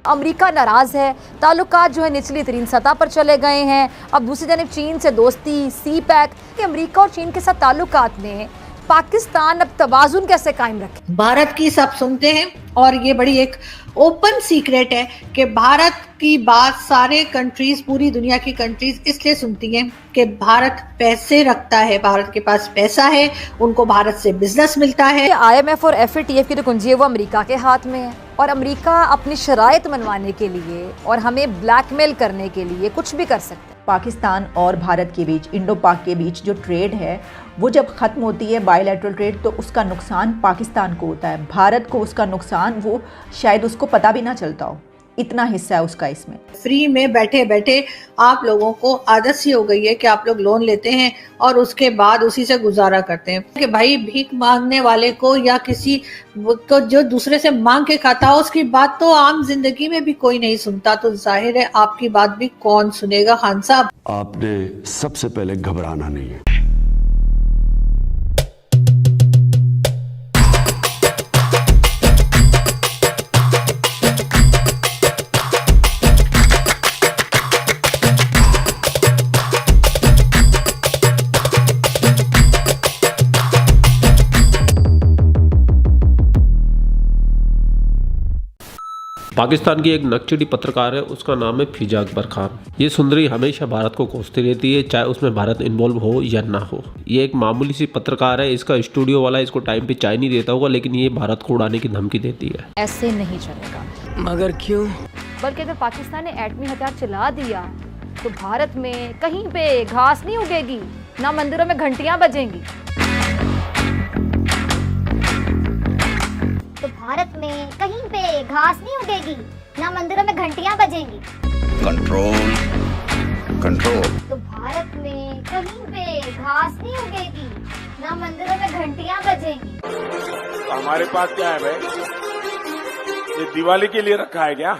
America नाराज है, ताल्लुकात जो है निचली तरीन सतह पर चले गए हैं। अब दूसरी जानब चीन से दोस्ती, सी पैक, कि अमेरिका और चीन के साथ ताल्लुकात में पाकिस्तान अब तवाजुन कैसे कायम रखे? भारत की सब सुनते हैं और ये बड़ी एक ओपन सीक्रेट है कि भारत की बात सारे कंट्रीज, पूरी दुनिया की कंट्रीज इसलिए सुनती हैं कि भारत पैसे रखता है, भारत के पास पैसा है, उनको भारत से बिजनेस मिलता है। IMF और FATF की जो कुंजी है वो अमेरिका के हाथ में है और अमेरिका अपनी शराइत मनवाने के लिए और हमें ब्लैकमेल करने के लिए कुछ भी कर सकता है। पाकिस्तान और भारत के बीच, इंडो पाक के बीच जो ट्रेड है वो जब ख़त्म होती है, बायलैटरल ट्रेड, तो उसका नुकसान पाकिस्तान को होता है। भारत को उसका नुकसान वो शायद उसको पता भी ना चलता हो, इतना हिस्सा है उसका इसमें। फ्री में बैठे बैठे आप लोगों को आदत सी हो गई है कि आप लोग लोन लेते हैं और उसके बाद उसी से गुजारा करते हैं कि भाई भीख मांगने वाले को या किसी को जो दूसरे से मांग के खाता हो उसकी बात तो आम जिंदगी में भी कोई नहीं सुनता, तो जाहिर है आपकी बात भी कौन सुनेगा। खान साहब, आपने सबसे पहले घबराना नहीं है। पाकिस्तान की एक नक्चड़ी पत्रकार है, उसका नाम है फिजा अकबर खान। ये सुंदरी हमेशा भारत को कोसती रहती है, चाहे उसमें भारत इन्वॉल्व हो या ना हो। ये एक मामूली सी पत्रकार है, इसका स्टूडियो वाला इसको टाइम पे चाय नहीं देता होगा, लेकिन ये भारत को उड़ाने की धमकी देती है। ऐसे नहीं चलेगा। मगर क्यों? बल्कि अगर पाकिस्तान ने एटमी हथियार चला दिया तो भारत में कहीं पे घास नहीं उगेगी, ना मंदिरों में घंटियां बजेंगी। तो भारत में कहीं पे घास नहीं उगेगी, ना मंदिरों में घंटियां बजेंगी। Control control. तो भारत में कहीं पे घास नहीं उगेगी, ना मंदिरों में घंटियां बजेंगी। तो हमारे पास क्या है भाई? ये दिवाली के लिए रखा है क्या?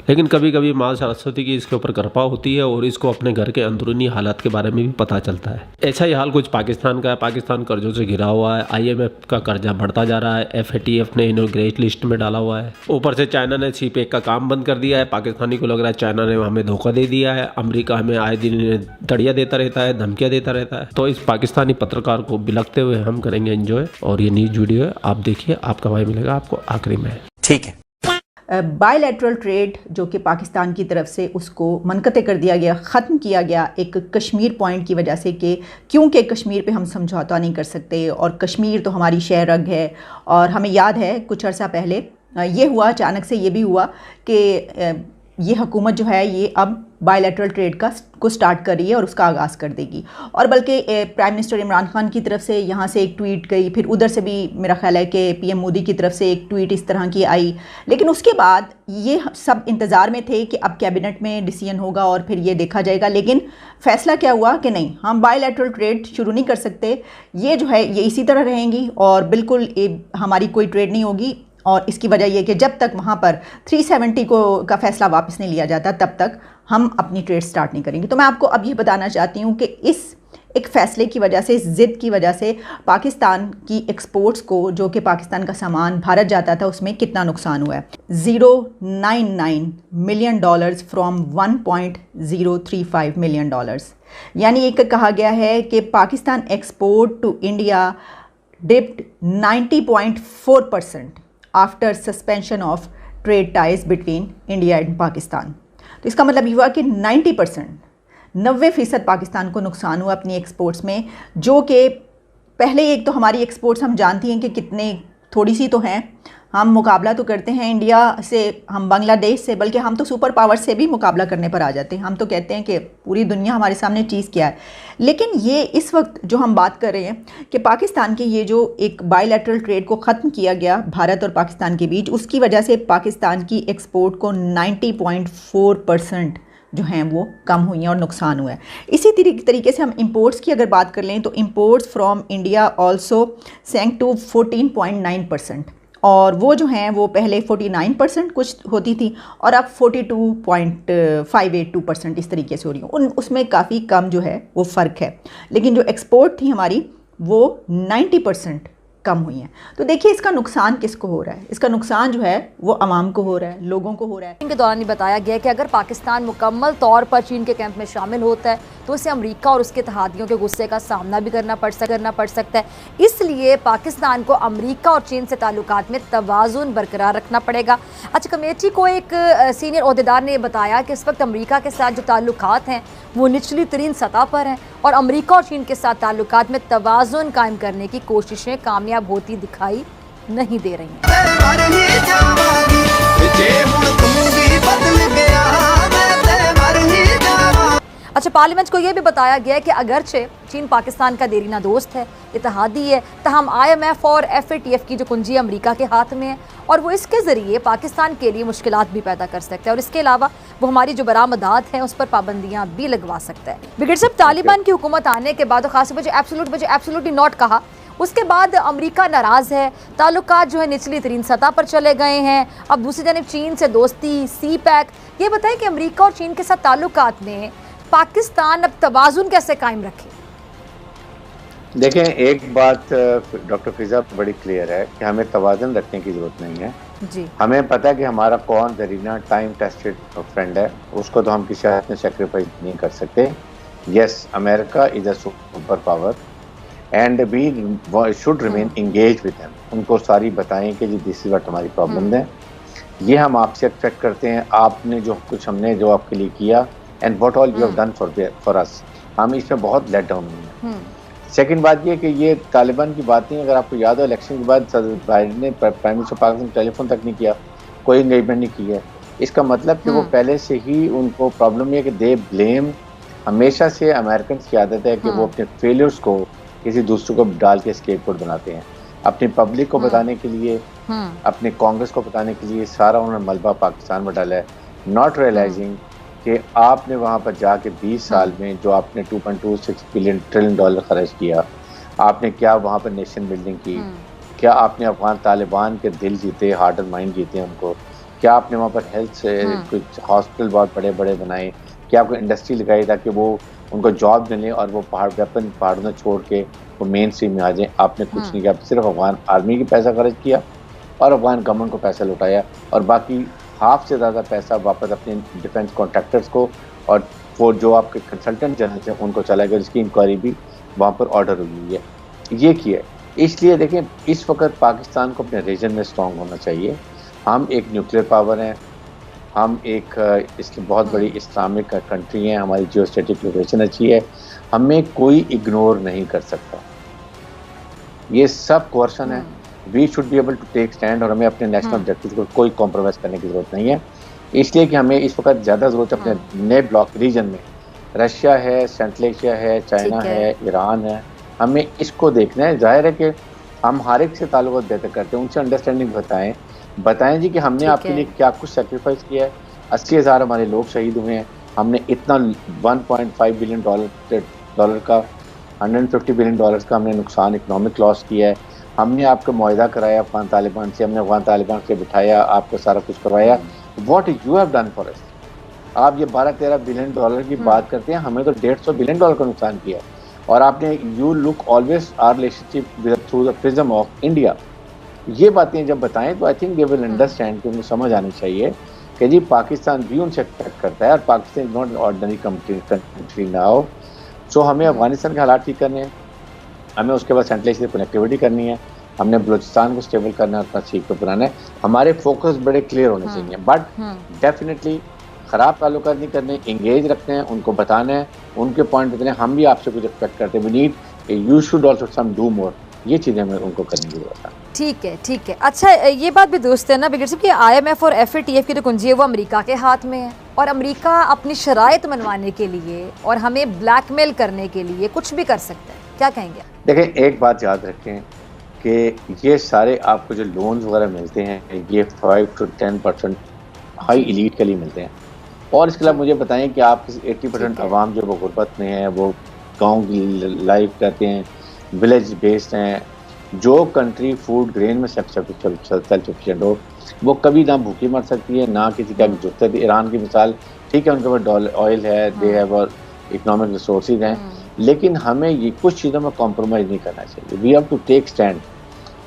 लेकिन कभी कभी माँ सरस्वती की इसके ऊपर कृपा होती है और इसको अपने घर के अंदरूनी हालात के बारे में भी पता चलता है। ऐसा ही हाल कुछ पाकिस्तान का है। पाकिस्तान कर्जों से घिरा हुआ है, IMF का कर्जा बढ़ता जा रहा है, FATF ने इन्हें ग्रे लिस्ट में डाला हुआ है। ऊपर से चाइना ने सी पैक का काम बंद कर दिया है। पाकिस्तानी को लग रहा है चाइना ने हमें धोखा दे दिया है। अमेरिका हमें आए दिन दड़िया देता रहता है, धमकियाँ देता रहता है। तो इस पाकिस्तानी पत्रकार को बिलखते हुए हम करेंगे एंजॉय। और ये न्यूज वीडियो है, आप देखिए, आपका भाई मिलेगा आपको आखिरी में। ठीक है। बायलैटरल ट्रेड जो कि पाकिस्तान की तरफ से उसको मनक़ते कर दिया गया, ख़त्म किया गया एक कश्मीर पॉइंट की वजह से, कि क्योंकि कश्मीर पे हम समझौता नहीं कर सकते और कश्मीर तो हमारी शह रग है। और हमें याद है कुछ अर्सा पहले ये हुआ, अचानक से ये भी हुआ कि ये हुकूमत जो है ये अब बायलैटरल ट्रेड को स्टार्ट कर रही है और उसका आगाज़ कर देगी। और बल्कि प्राइम मिनिस्टर इमरान खान की तरफ से यहाँ से एक ट्वीट गई, फिर उधर से भी मेरा ख्याल है कि PM मोदी की तरफ से एक ट्वीट इस तरह की आई। लेकिन उसके बाद ये सब इंतज़ार में थे कि अब कैबिनेट में डिसीजन होगा और फिर ये देखा जाएगा। लेकिन फ़ैसला क्या हुआ कि नहीं, हम बायलैटरल ट्रेड शुरू नहीं कर सकते, ये जो है ये इसी तरह रहेंगी और बिल्कुल हमारी कोई ट्रेड नहीं होगी। और इसकी वजह यह कि जब तक वहाँ पर 370 का फ़ैसला वापस नहीं लिया जाता तब तक हम अपनी ट्रेड स्टार्ट नहीं करेंगे। तो मैं आपको अब ये बताना चाहती हूँ कि इस एक फ़ैसले की वजह से, इस ज़िद की वजह से पाकिस्तान की एक्सपोर्ट्स को, जो कि पाकिस्तान का सामान भारत जाता था, उसमें कितना नुकसान हुआ है। $0.99 मिलियन फ्रॉम $1.035 मिलियन। यानी एक कहा गया है कि Pakistan export to India dipped 90.4% after suspension of trade ties between India and Pakistan. तो इसका मतलब ये हुआ कि 90% पाकिस्तान को नुकसान हुआ अपनी एक्सपोर्ट्स में, जो कि पहले एक तो हमारी एक्सपोर्ट्स हम जानती हैं कि कितने थोड़ी सी तो हैं। हम मुकाबला तो करते हैं इंडिया से, हम बांग्लादेश से, बल्कि हम तो सुपर पावर से भी मुकाबला करने पर आ जाते हैं। हम तो कहते हैं कि पूरी दुनिया हमारे सामने चीज़ क्या है। लेकिन ये इस वक्त जो हम बात कर रहे हैं कि पाकिस्तान की ये जो एक बायलैटरल ट्रेड को ख़त्म किया गया भारत और पाकिस्तान के बीच, उसकी वजह से पाकिस्तान की एक्सपोर्ट को 90.4% जो हैं वो कम हुई हैं और नुकसान हुआ है। इसी तरीके से हम इंपोर्ट्स की अगर बात कर लें तो imports from India also sank to 14.9%, और वो जो हैं वो पहले 49% कुछ होती थी और अब 42.582% इस तरीके से हो रही हैं। उसमें काफ़ी कम जो है वो फ़र्क है। लेकिन जो एक्सपोर्ट थी हमारी वो 90% कम हुई हैं। तो देखिए इसका नुकसान किसको हो रहा है? इसका नुकसान जो है वो आवाम को हो रहा है, लोगों को हो रहा है। के दौरान ये बताया गया कि अगर पाकिस्तान मुकम्मल तौर पर चीन के कैंप में शामिल होता है तो इसे अमेरिका और उसके इत्तेहादियों के गुस्से का सामना भी करना पड़ सकता है। इसलिए पाकिस्तान को अमेरिका और चीन से ताल्लुकात में तवाज़ुन बरकरार रखना पड़ेगा। अच्छा, कमेटी को एक सीनियर ओहदेदार ने बताया कि इस वक्त अमेरिका के साथ जो ताल्लुकात हैं वो निचली तरीन सतह पर हैं और अमेरिका और चीन के साथ ताल्लुकात में तवाज़ुन कायम करने की कोशिशें कामयाब होती दिखाई नहीं दे रही हैं। अच्छा, पार्लियामेंट को यह भी बताया गया है कि अगरचे चीन पाकिस्तान का देरीना दोस्त है, इत्तेहादी है, तहम IMF और FATF की जो कुंजी अमेरिका के हाथ में है और वो इसके ज़रिए पाकिस्तान के लिए मुश्किलात भी पैदा कर सकता है और इसके अलावा वो हमारी जो बरामदात हैं उस पर पाबंदियाँ भी लगवा सकता है। बिगड़ साहब, तालिबान की हुकूमत आने के बाद खास तौर पर एब्सोल्युटली नॉट कहा, उसके बाद अमेरिका नाराज़ है, ताल्लुकात जो है निचली तरीन सतह पर चले गए हैं। अब दूसरी जानब चीन से दोस्ती, CPEC, ये बताएं कि अमेरिका और चीन के साथ ताल्लुकात में पाकिस्तान अब तवाज़ुन कैसे कायम रखे? देखें, एक बात डॉक्टर फिजा बड़ी क्लियर है कि हमें तवाज़ुन रखने की ज़रूरत नहीं है जी। हमें पता है कि हमारा कौन दरीना टाइम टेस्टेड फ्रेंड है, उसको तो हम किसी हालत में सेक्रीफाइस नहीं कर सकते। Yes, America is a super power and we should remain engage with them. उनको सारी बताएं कि जी दिस इज व्हाट हमारी प्रॉब्लम है, ये हम आपसे एक्सपेक्ट करते हैं, आपने जो कुछ हमने जो आपके लिए किया and what all you have done for us, हम इसमें बहुत लेट डाउन हुए हैं। सेकंड बात ये कि ये तालिबान की बातें, अगर आपको याद हो इलेक्शन के बाद बाइडेन ने प्राइम मिनिस्टर पाकिस्तान टेलीफोन तक नहीं किया, कोई एंगेजमेंट नहीं की है। इसका मतलब कि वो पहले से ही उनको प्रॉब्लम है कि दे ब्लेम, हमेशा से अमेरिकन की आदत है कि वो अपने फेलियर्स को किसी दूसरे को डाल के स्केपगोट बनाते हैं, अपनी पब्लिक को बताने के लिए, अपने कांग्रेस को बताने के लिए सारा उन्होंने मलबा पाकिस्तान में डाला है, नॉट रियलाइजिंग कि आपने वहाँ पर जाके 20 साल में जो आपने 2.26 ट्रिलियन डॉलर खर्च किया, आपने क्या वहाँ पर नेशन बिल्डिंग की, क्या आपने अफगान तालिबान के दिल जीते, हार्ट एंड माइंड जीते उनको, क्या आपने वहाँ पर हेल्थ से कुछ हॉस्पिटल बहुत बड़े बड़े बनाए, क्या आपको इंडस्ट्री लगाई ताकि वो उनको जॉब मिले और वो पहाड़ों में छोड़ के वो मेन स्ट्रीम में आ जाए। आपने कुछ नहीं किया, सिर्फ अफगान आर्मी की पैसा खर्च किया और अफगान गवर्नमेंट को पैसा लौटाया और बाकी हाफ से ज़्यादा पैसा वापस अपने डिफेंस कॉन्ट्रैक्टर्स को और वो जो आपके कंसल्टेंट जनरल हैं उनको चला गया, जिसकी इंक्वायरी भी वहाँ पर ऑर्डर हुई है। ये किया, इसलिए देखें इस वक्त पाकिस्तान को अपने रीजन में स्ट्रॉन्ग होना चाहिए। हम एक न्यूक्लियर पावर हैं, हम एक इसकी बहुत बड़ी इस्लामिक कंट्री हैं, हमारी जियो स्ट्रेटिक लोकेशन अच्छी है, हमें कोई इग्नोर नहीं कर सकता। ये सब क्वेश्चन है, we should be able to take stand और हमें अपने नेशनल ऑब्जेक्टिव को कोई कॉम्प्रोमाइज करने की ज़रूरत नहीं है। इसलिए कि हमें इस वक्त ज़्यादा ज़रूरत है अपने नए ब्लॉक रीजन में, रशिया है, सेंट्रल एशिया है, चाइना है, ईरान है, हमें इसको देखना है। जाहिर है कि हम हर एक से ताल्लुक बेहतर करते हैं, उनसे अंडरस्टैंडिंग बताएं जी कि हमने आपके लिए क्या कुछ सेक्रीफाइस किया है। 80,000 हमारे लोग शहीद हुए हैं, हमने इतना 1.5 बिलियन डॉलर का 150 बिलियन डॉलर का हमने नुकसान इकोनॉमिक लॉस किया है। हमने आपको मुआहदा कराया अफगान तालिबान से, हमने अफगान तालिबान से बिठाया, आपको सारा कुछ करवाया। What you have done for us. आप ये 12-13 बिलियन डॉलर की बात करते हैं, हमें तो 150 बिलियन डॉलर का नुकसान किया और आपने you look always our relationship through the prism of India. ये बातें जब बताएं तो I think they will understand कि उनको समझ आनी चाहिए कि जी पाकिस्तान भी उनसे एक्सपेक्ट करता है और Pakistan is not ordinary country now. So हमें अफगानिस्तान के हालात ठीक करने हैं, हमें उसके बाद सेंट्रल एशिया से कनेक्टिविटी करनी है, हमने बलूचिस्तान को स्टेबल करना है, अपना सीख को बनाना है। हमारे फोकस बड़े क्लियर होने चाहिए, बट डेफिनेटली ख़राब ताल्लुकात नहीं करने, इंगेज रखते हैं, उनको बताना है, उनके पॉइंट बताने, हम भी आपसे कुछ एक्सपेक्ट करते हैं, we need you should also some do more. ये चीज़ें हमें उनको करने की जरूरत है। ठीक है। अच्छा, ये बात भी दुरुस्त है ना बिगड़ साहब कि IMF और FATF की जो कुंजी है वो अमेरिका के हाथ में है और अमेरिका अपनी शराइत मनवाने के लिए और हमें ब्लैकमेल करने के लिए कुछ भी कर सकता है, क्या कहेंगे? देखें, एक बात याद रखें कि ये सारे आपको जो लोन्स वगैरह मिलते हैं ये 5 to 10% हाई एलीट के लिए मिलते हैं और इसके अलावा मुझे बताएं कि आप 80% आवाम जो वो गुर्बत में है, वो गाँव की लाइफ करते हैं, विलेज बेस्ड हैं। जो कंट्री फूड ग्रेन में सेल्फ सफिशिएंट हो वो कभी ना भूखी मर सकती है ना किसी का जरूरत है। ईरान की मिसाल, ठीक है उनके पास ऑयल है, दे हैव इकोनॉमिक रिसोर्सेज हैं, लेकिन हमें ये कुछ चीज़ों में कॉम्प्रोमाइज़ नहीं करना चाहिए। We have to take stand.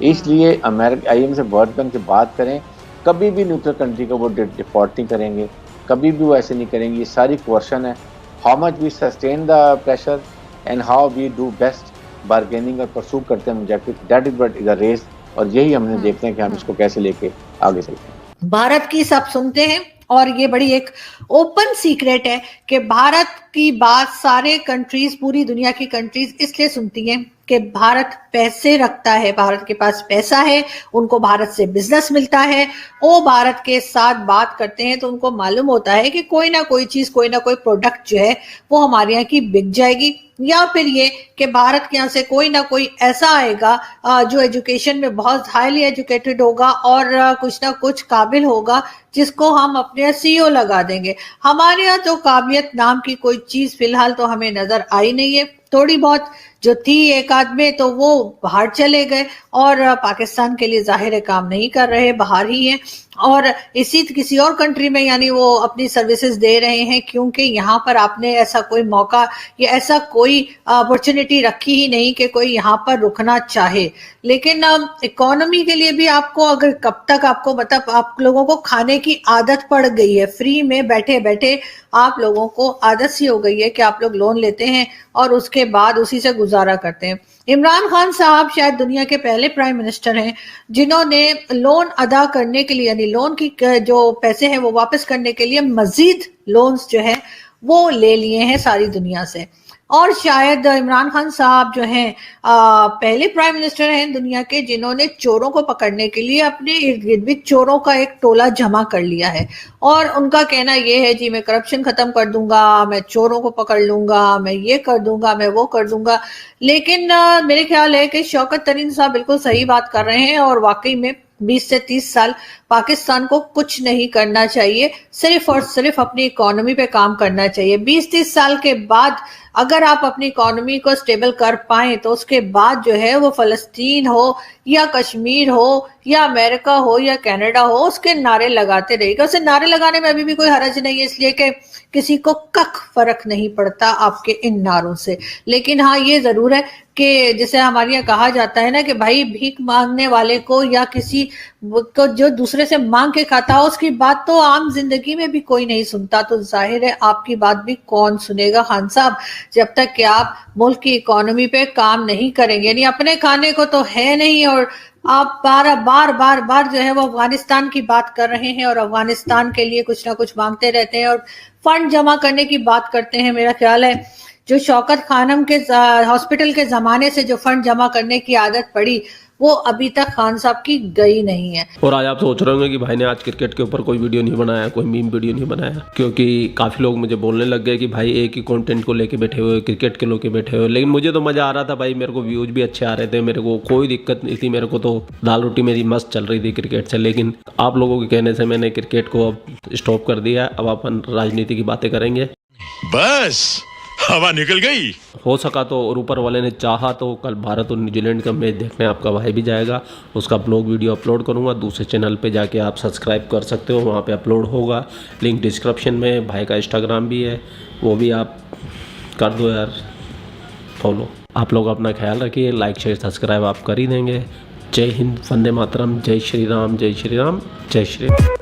इसलिए अमेरिका IMF से, वर्ल्ड बैंक से बात करें, कभी भी न्यूट्रल कंट्री को वो डिफॉल्ट नहीं करेंगे, कभी भी वो ऐसे नहीं करेंगे। ये सारी क्वेश्चन है how much we sustain the pressure and how we do best bargaining और परसू करते हैं objective, that is the race. और यही हमने देखते हैं कि हम इसको कैसे लेके आगे चलते हैं। भारत की सब सुनते हैं और ये बड़ी एक ओपन सीक्रेट है कि भारत की बात सारे कंट्रीज, पूरी दुनिया की कंट्रीज इसलिए सुनती हैं कि भारत पैसे रखता है, भारत के पास पैसा है, उनको भारत से बिजनेस मिलता है, वो भारत के साथ बात करते हैं तो उनको मालूम होता है कि कोई ना कोई चीज, कोई ना कोई प्रोडक्ट जो है वो हमारे यहाँ की बिक जाएगी, या फिर ये कि भारत के यहाँ से कोई ना कोई ऐसा आएगा जो एजुकेशन में बहुत हाईली एजुकेटेड होगा और कुछ ना कुछ काबिल होगा, जिसको हम अपने CEO लगा देंगे। हमारे यहाँ तो काबिलियत नाम की कोई चीज फिलहाल तो हमें नजर आई नहीं है। थोड़ी बहुत जो थी एक आध में तो वो बाहर चले गए और पाकिस्तान के लिए जाहिर है काम नहीं कर रहे, बाहर ही हैं और इसी किसी और कंट्री में यानी वो अपनी सर्विसेज दे रहे हैं, क्योंकि यहाँ पर आपने ऐसा कोई मौका या ऐसा कोई अपॉर्चुनिटी रखी ही नहीं कि कोई यहाँ पर रुकना चाहे। लेकिन इकोनॉमी के लिए भी आपको, अगर कब तक आपको मतलब आप लोगों को खाने की आदत पड़ गई है, फ्री में बैठे बैठे आप लोगों को आदत सी हो गई है कि आप लोग लोन लेते हैं और उसके बाद उसी से गुजारा करते हैं। इमरान खान साहब शायद दुनिया के पहले प्राइम मिनिस्टर हैं जिन्होंने लोन अदा करने के लिए, यानी लोन की जो पैसे हैं वो वापस करने के लिए मजीद लोन्स जो है वो ले लिए हैं सारी दुनिया से। और शायद इमरान खान साहब जो हैं पहले प्राइम मिनिस्टर हैं दुनिया के जिन्होंने चोरों को पकड़ने के लिए अपने इर्द गिर्द भी चोरों का एक टोला जमा कर लिया है। और उनका कहना यह है जी मैं करप्शन खत्म कर दूंगा, मैं चोरों को पकड़ लूंगा, मैं ये कर दूंगा, मैं वो कर दूंगा। लेकिन मेरे ख्याल है कि शौकत तरीन साहब बिल्कुल सही बात कर रहे हैं और वाकई में 20 से 30 साल पाकिस्तान को कुछ नहीं करना चाहिए, सिर्फ और सिर्फ अपनी इकोनॉमी पे काम करना चाहिए। 20-30 साल के बाद अगर आप अपनी इकोनॉमी को स्टेबल कर पाएं तो उसके बाद जो है वो फलस्तीन हो या कश्मीर हो या अमेरिका हो या कनाडा हो, उसके नारे लगाते रहेगा। उसे नारे लगाने में अभी भी कोई हर्ज नहीं है, इसलिए कि किसी को कख फर्क नहीं पड़ता आपके इन नारों से। लेकिन हाँ ये जरूर है कि जैसे हमारे यहाँ कहा जाता है ना कि भाई भीख मांगने वाले को या किसी को जो दूसरे से मांग के खाता हो उसकी बात तो आम जिंदगी में भी कोई नहीं सुनता, तो जाहिर है आपकी बात भी कौन सुनेगा खान साहब, जब तक कि आप मुल्क की इकोनॉमी पे काम नहीं करेंगे। यानी अपने खाने को तो है नहीं और आप बार जो है वो अफगानिस्तान की बात कर रहे हैं और अफगानिस्तान के लिए कुछ ना कुछ मांगते रहते हैं और फंड जमा करने की बात करते हैं। मेरा ख्याल है जो शौकत खानम के हॉस्पिटल के जमाने से जो फंड जमा करने की आदत पड़ी वो अभी तक खान साहब की गई नहीं है। और आज आप सोच रहे होंगे कि भाई ने आज क्रिकेट के ऊपर कोई वीडियो नहीं बनाया, कोई मीम वीडियो नहीं बनाया, क्योंकि काफ़ी लोग मुझे बोलने लग गए कि भाई एक ही कंटेंट को लेके बैठे हुए, क्रिकेट के लेके बैठे हुए। लेकिन मुझे तो मज़ा आ रहा था भाई, मेरे को व्यूज भी अच्छे आ रहे थे, मेरे को कोई दिक्कत नहीं थी, मेरे को तो दाल रोटी मेरी मस्त चल रही थी क्रिकेट से। लेकिन आप लोगों के कहने से मैंने क्रिकेट को अब स्टॉप कर दिया। अब अपन राजनीति की बातें करेंगे। बस हवा निकल गई। हो सका तो और ऊपर वाले ने चाहा तो कल भारत और न्यूजीलैंड का मैच देखने आपका भाई भी जाएगा, उसका ब्लॉग वीडियो अपलोड करूंगा। दूसरे चैनल पे जाके आप सब्सक्राइब कर सकते हो, वहाँ पे अपलोड होगा। लिंक डिस्क्रिप्शन में, भाई का इंस्टाग्राम भी है, वो भी आप कर दो यार फॉलो। आप लोग अपना ख्याल रखिए, लाइक शेयर सब्सक्राइब आप कर ही देंगे। जय हिंद, वंदे मातरम, जय श्री राम, जय श्री राम, जय श्री राम।